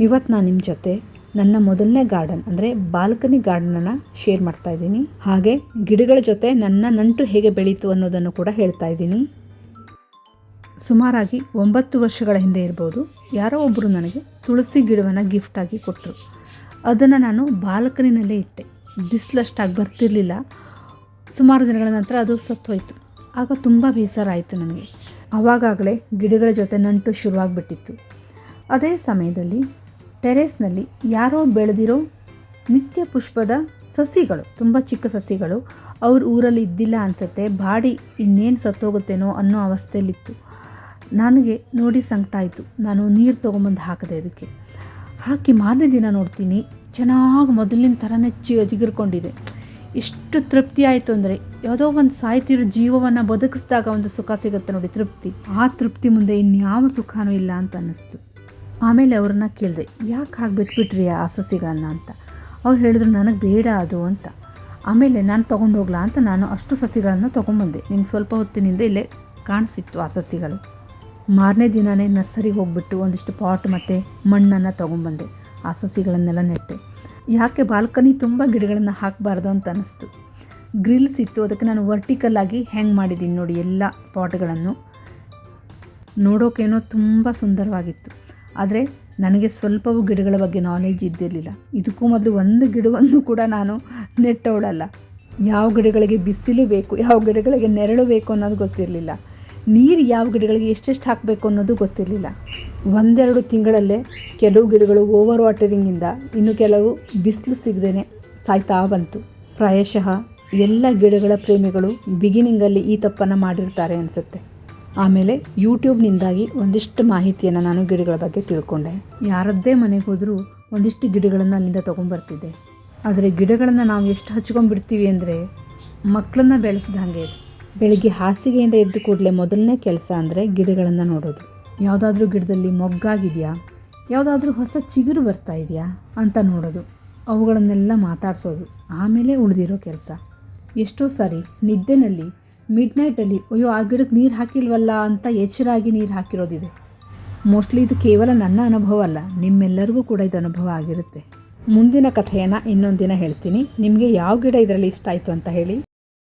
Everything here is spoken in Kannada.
ಇವತ್ತು ನಾನು ನಿಮ್ಮ ಜೊತೆ ನನ್ನ ಮೊದಲನೇ ಗಾರ್ಡನ್ ಅಂದರೆ ಬಾಲ್ಕನಿ ಗಾರ್ಡನನ್ನು ಶೇರ್ ಮಾಡ್ತಾ ಇದ್ದೀನಿ. ಹಾಗೆ ಗಿಡಗಳ ಜೊತೆ ನನ್ನ ನಂಟು ಹೇಗೆ ಬೆಳೀತು ಅನ್ನೋದನ್ನು ಕೂಡ ಹೇಳ್ತಾ ಇದ್ದೀನಿ. ಸುಮಾರಾಗಿ 9 ವರ್ಷಗಳ ಹಿಂದೆ ಇರ್ಬೋದು, ಯಾರೋ ಒಬ್ಬರು ನನಗೆ ತುಳಸಿ ಗಿಡವನ್ನು ಗಿಫ್ಟಾಗಿ ಕೊಟ್ಟರು. ಅದನ್ನು ನಾನು ಬಾಲ್ಕನಿನಲ್ಲೇ ಇಟ್ಟೆ. ಬಿಸಿಲಷ್ಟಾಗಿ ಬರ್ತಿರಲಿಲ್ಲ. ಸುಮಾರು ದಿನಗಳ ನಂತರ ಅದು ಸತ್ತೋಯ್ತು. ಆಗ ತುಂಬ ಬೇಸರ ಆಯಿತು ನನಗೆ. ಆವಾಗಲೇ ಗಿಡಗಳ ಜೊತೆ ನಂಟು ಶುರುವಾಗ್ಬಿಟ್ಟಿತ್ತು. ಅದೇ ಸಮಯದಲ್ಲಿ ಟೆರೇಸ್ನಲ್ಲಿ ಯಾರೋ ಬೆಳೆದಿರೋ ನಿತ್ಯ ಪುಷ್ಪದ ಸಸಿಗಳು, ತುಂಬ ಚಿಕ್ಕ ಸಸಿಗಳು, ಅವ್ರ ಊರಲ್ಲಿ ಇದ್ದಿಲ್ಲ ಅನಿಸುತ್ತೆ, ಬಾಡಿ ಇನ್ನೇನು ಸತ್ತೋಗುತ್ತೇನೋ ಅನ್ನೋ ಅವಸ್ಥೆಯಲ್ಲಿತ್ತು. ನನಗೆ ನೋಡಿ ಸಂಕಟ ಆಯಿತು. ನಾನು ನೀರು ತೊಗೊಂಬಂದು ಹಾಕಿದೆ ಅದಕ್ಕೆ. ಹಾಕಿ ಮಾರನೇ ದಿನ ನೋಡ್ತೀನಿ ಚೆನ್ನಾಗಿ ಮೊದಲಿನ ಥರನೇ ಜಿಗಿರ್ಕೊಂಡಿದೆ. ಎಷ್ಟು ತೃಪ್ತಿ ಆಯಿತು ಅಂದರೆ, ಯಾವುದೋ ಒಂದು ಸಾಯ್ತಿರೋ ಜೀವವನ್ನು ಬದುಕಿಸಿದಾಗ ಒಂದು ಸುಖ ಸಿಗುತ್ತೆ ನೋಡಿ, ತೃಪ್ತಿ. ಆ ತೃಪ್ತಿ ಮುಂದೆ ಇನ್ಯಾವ ಸುಖನೂ ಇಲ್ಲ ಅಂತ ಅನ್ನಿಸ್ತು. ಆಮೇಲೆ ಅವ್ರನ್ನ ಕೇಳಿದೆ, ಯಾಕೆ ಹಾಗೆ ಬಿಟ್ಬಿಟ್ರಿ ಆ ಸಸಿಗಳನ್ನು ಅಂತ. ಅವ್ರು ಹೇಳಿದ್ರು ನನಗೆ ಬೇಡ ಅದು ಅಂತ. ಆಮೇಲೆ ನಾನು ತೊಗೊಂಡು ಹೋಗ್ಲಾ ಅಂತ ನಾನು ಅಷ್ಟು ಸಸಿಗಳನ್ನು ತೊಗೊಂಬಂದೆ. ನಿಮ್ಗೆ ಸ್ವಲ್ಪ ಹೊತ್ತಿನಿಂದ ಇಲ್ಲೇ ಕಾಣಿಸಿತ್ತು ಆ ಸಸಿಗಳು. ಮಾರನೇ ದಿನವೇ ನರ್ಸರಿಗೆ ಹೋಗ್ಬಿಟ್ಟು ಒಂದಿಷ್ಟು ಪಾಟ್ ಮತ್ತು ಮಣ್ಣನ್ನು ತೊಗೊಂಬಂದೆ. ಆ ಸಸಿಗಳನ್ನೆಲ್ಲ ನೆಟ್ಟೆ. ಯಾಕೆ ಬಾಲ್ಕನಿ ತುಂಬ ಗಿಡಗಳನ್ನು ಹಾಕಬಾರ್ದು ಅಂತ ಅನ್ನಿಸ್ತು. ಗ್ರಿಲ್ಸ್ ಇತ್ತು, ಅದಕ್ಕೆ ನಾನು ವರ್ಟಿಕಲ್ಲಾಗಿ ಹ್ಯಾಂಗ್ ಮಾಡಿದ್ದೀನಿ ನೋಡಿ ಎಲ್ಲ ಪಾಟ್ಗಳನ್ನು. ನೋಡೋಕೇನೋ ತುಂಬ ಸುಂದರವಾಗಿತ್ತು. ಆದರೆ ನನಗೆ ಸ್ವಲ್ಪವೂ ಗಿಡಗಳ ಬಗ್ಗೆ ನಾಲೆಜ್ ಇದ್ದಿರಲಿಲ್ಲ. ಇದಕ್ಕೂ ಮೊದಲು ಒಂದು ಗಿಡವನ್ನು ಕೂಡ ನಾನು ನೆಟ್ಟವಳಲ್ಲ. ಯಾವ ಗಿಡಗಳಿಗೆ ಬಿಸಿಲು ಬೇಕು, ಯಾವ ಗಿಡಗಳಿಗೆ ನೆರಳು ಬೇಕು ಅನ್ನೋದು ಗೊತ್ತಿರಲಿಲ್ಲ. ನೀರು ಯಾವ ಗಿಡಗಳಿಗೆ ಎಷ್ಟೆಷ್ಟು ಹಾಕಬೇಕು ಅನ್ನೋದು ಗೊತ್ತಿರಲಿಲ್ಲ. 1-2 ತಿಂಗಳಲ್ಲೇ ಕೆಲವು ಗಿಡಗಳು ಓವರ್ ವಾಟರಿಂಗಿಂದ, ಇನ್ನು ಕೆಲವು ಬಿಸಿಲು ಸಿಗದೇ ಸಾಯ್ತಾ ಬಂತು. ಪ್ರಾಯಶಃ ಎಲ್ಲ ಗಿಡಗಳ ಪ್ರೇಮಿಗಳು ಬಿಗಿನಿಂಗಲ್ಲಿ ಈ ತಪ್ಪನ್ನು ಮಾಡಿರ್ತಾರೆ ಅನಿಸುತ್ತೆ. ಆಮೇಲೆ ಯೂಟ್ಯೂಬ್ನಿಂದಾಗಿ ಒಂದಿಷ್ಟು ಮಾಹಿತಿಯನ್ನು ನಾನು ಗಿಡಗಳ ಬಗ್ಗೆ ತಿಳ್ಕೊಂಡೆ. ಯಾರದ್ದೇ ಮನೆಗೆ ಹೋದರೂ ಒಂದಿಷ್ಟು ಗಿಡಗಳನ್ನು ಅಲ್ಲಿಂದ ತೊಗೊಂಬರ್ತಿದ್ದೆ. ಆದರೆ ಗಿಡಗಳನ್ನು ನಾವು ಎಷ್ಟು ಹಚ್ಕೊಂಡ್ಬಿಡ್ತೀವಿ ಅಂದರೆ ಮಕ್ಕಳನ್ನ ಬೆಳೆಸಿದ ಹಾಗೆ. ಬೆಳಿಗ್ಗೆ ಹಾಸಿಗೆಯಿಂದ ಎದ್ದು ಕೂಡಲೇ ಮೊದಲನೇ ಕೆಲಸ ಅಂದರೆ ಗಿಡಗಳನ್ನು ನೋಡೋದು. ಯಾವುದಾದ್ರೂ ಗಿಡದಲ್ಲಿ ಮೊಗ್ಗಾಗಿದೆಯಾ, ಯಾವುದಾದ್ರೂ ಹೊಸ ಚಿಗುರು ಬರ್ತಾ ಇದೆಯಾ ಅಂತ ನೋಡೋದು, ಅವುಗಳನ್ನೆಲ್ಲ ಮಾತಾಡಿಸೋದು. ಆಮೇಲೆ ಉಳಿದಿರೋ ಕೆಲಸ. ಎಷ್ಟೋ ಸಾರಿ ನಿದ್ದೆನಲ್ಲಿ ಮಿಡ್ನೈಟಲ್ಲಿ ಅಯ್ಯೋ ಆ ಗಿಡಕ್ಕೆ ನೀರು ಹಾಕಿಲ್ವಲ್ಲ ಅಂತ ಎಚ್ಚರಾಗಿ ನೀರು ಹಾಕಿರೋದಿದೆ. ಮೋಸ್ಟ್ಲಿ ಇದು ಕೇವಲ ನನ್ನ ಅನುಭವ ಅಲ್ಲ, ನಿಮ್ಮೆಲ್ಲರಿಗೂ ಕೂಡ ಇದು ಅನುಭವ ಆಗಿರುತ್ತೆ. ಮುಂದಿನ ಕಥೆಯನ್ನು ಇನ್ನೊಂದು ದಿನ ಹೇಳ್ತೀನಿ. ನಿಮಗೆ ಯಾವ ಗಿಡ ಇದರಲ್ಲಿ ಇಷ್ಟ ಆಯಿತು ಅಂತ ಹೇಳಿ.